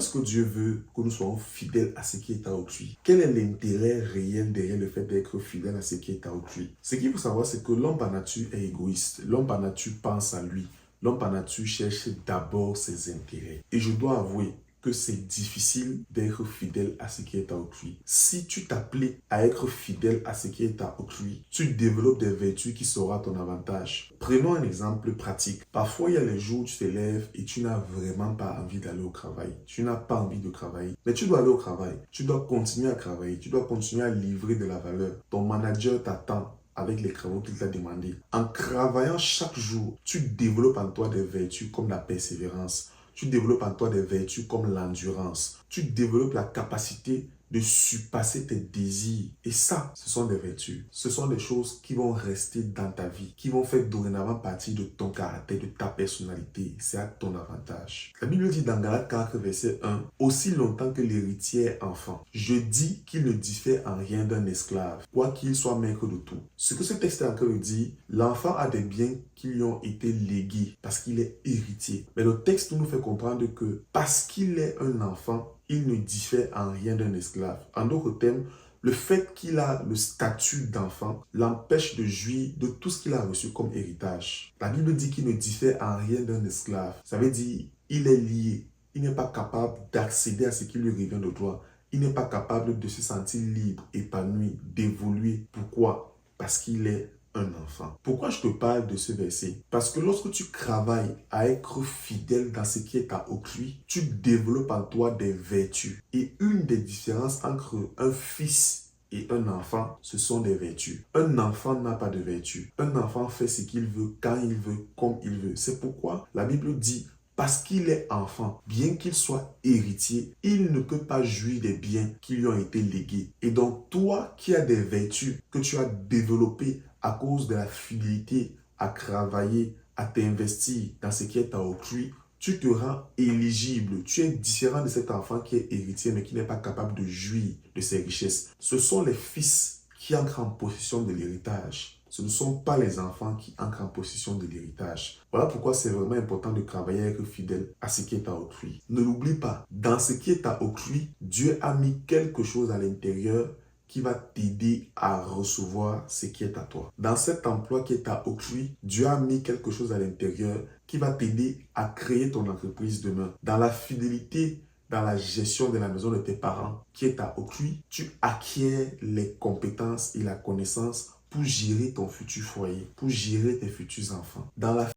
est-ce que Dieu veut que nous soyons fidèles à ce qui est à autrui? Quel est l'intérêt réel derrière le fait d'être fidèle à ce qui est à autrui? Ce qu'il faut savoir, c'est que l'homme par nature est égoïste. L'homme par nature pense à lui. L'homme par nature cherche d'abord ses intérêts. Et je dois avouer que c'est difficile d'être fidèle à ce qui est à autrui. Si tu t'appliques à être fidèle à ce qui est à autrui, tu développes des vertus qui seront à ton avantage. Prenons un exemple pratique. Parfois, il y a les jours où tu te lèves et tu n'as vraiment pas envie d'aller au travail. Tu n'as pas envie de travailler. Mais tu dois aller au travail. Tu dois continuer à travailler. Tu dois continuer à livrer de la valeur. Ton manager t'attend avec les travaux qu'il t'a demandé. En travaillant chaque jour, tu développes en toi des vertus comme la persévérance. Tu développes en toi des vertus comme l'endurance. Tu développes la capacité de surpasser tes désirs. Et ça, ce sont des vertus. Ce sont des choses qui vont rester dans ta vie, qui vont faire dorénavant partie de ton caractère, de ta personnalité. C'est à ton avantage. La Bible dit dans Galates 4, verset 1, « Aussi longtemps que l'héritier est enfant, je dis qu'il ne diffère en rien d'un esclave, quoiqu'il soit maître de tout. » Ce que ce texte est en train de dire, l'enfant a des biens qui lui ont été légués parce qu'il est héritier. Mais le texte nous fait comprendre que parce qu'il est un enfant, il ne diffère en rien d'un esclave. En d'autres termes, le fait qu'il a le statut d'enfant l'empêche de jouir de tout ce qu'il a reçu comme héritage. La Bible dit qu'il ne diffère en rien d'un esclave. Ça veut dire qu'il est lié. Il n'est pas capable d'accéder à ce qui lui revient de droit. Il n'est pas capable de se sentir libre, épanoui, d'évoluer. Pourquoi? Parce qu'il est un enfant. Pourquoi je te parle de ce verset? Parce que lorsque tu travailles à être fidèle dans ce qui est à autrui, tu développes en toi des vertus. Et une des différences entre un fils et un enfant, ce sont des vertus. Un enfant n'a pas de vertus. Un enfant fait ce qu'il veut, quand il veut, comme il veut. C'est pourquoi la Bible dit, parce qu'il est enfant, bien qu'il soit héritier, il ne peut pas jouir des biens qui lui ont été légués. Et donc, toi qui as des vertus que tu as développées à cause de la fidélité à travailler, à t'investir dans ce qui est à autrui, tu te rends éligible. Tu es différent de cet enfant qui est héritier mais qui n'est pas capable de jouir de ses richesses. Ce sont les fils qui entrent en possession de l'héritage. Ce ne sont pas les enfants qui entrent en possession de l'héritage. Voilà pourquoi c'est vraiment important de travailler à être fidèle à ce qui est à autrui. Ne l'oublie pas, dans ce qui est à autrui, Dieu a mis quelque chose à l'intérieur qui va t'aider à recevoir ce qui est à toi. Dans cet emploi qui est à autrui, Dieu a mis quelque chose à l'intérieur qui va t'aider à créer ton entreprise demain. Dans la fidélité, dans la gestion de la maison de tes parents qui est à autrui, tu acquiers les compétences et la connaissance pour gérer ton futur foyer, pour gérer tes futurs enfants. Dans la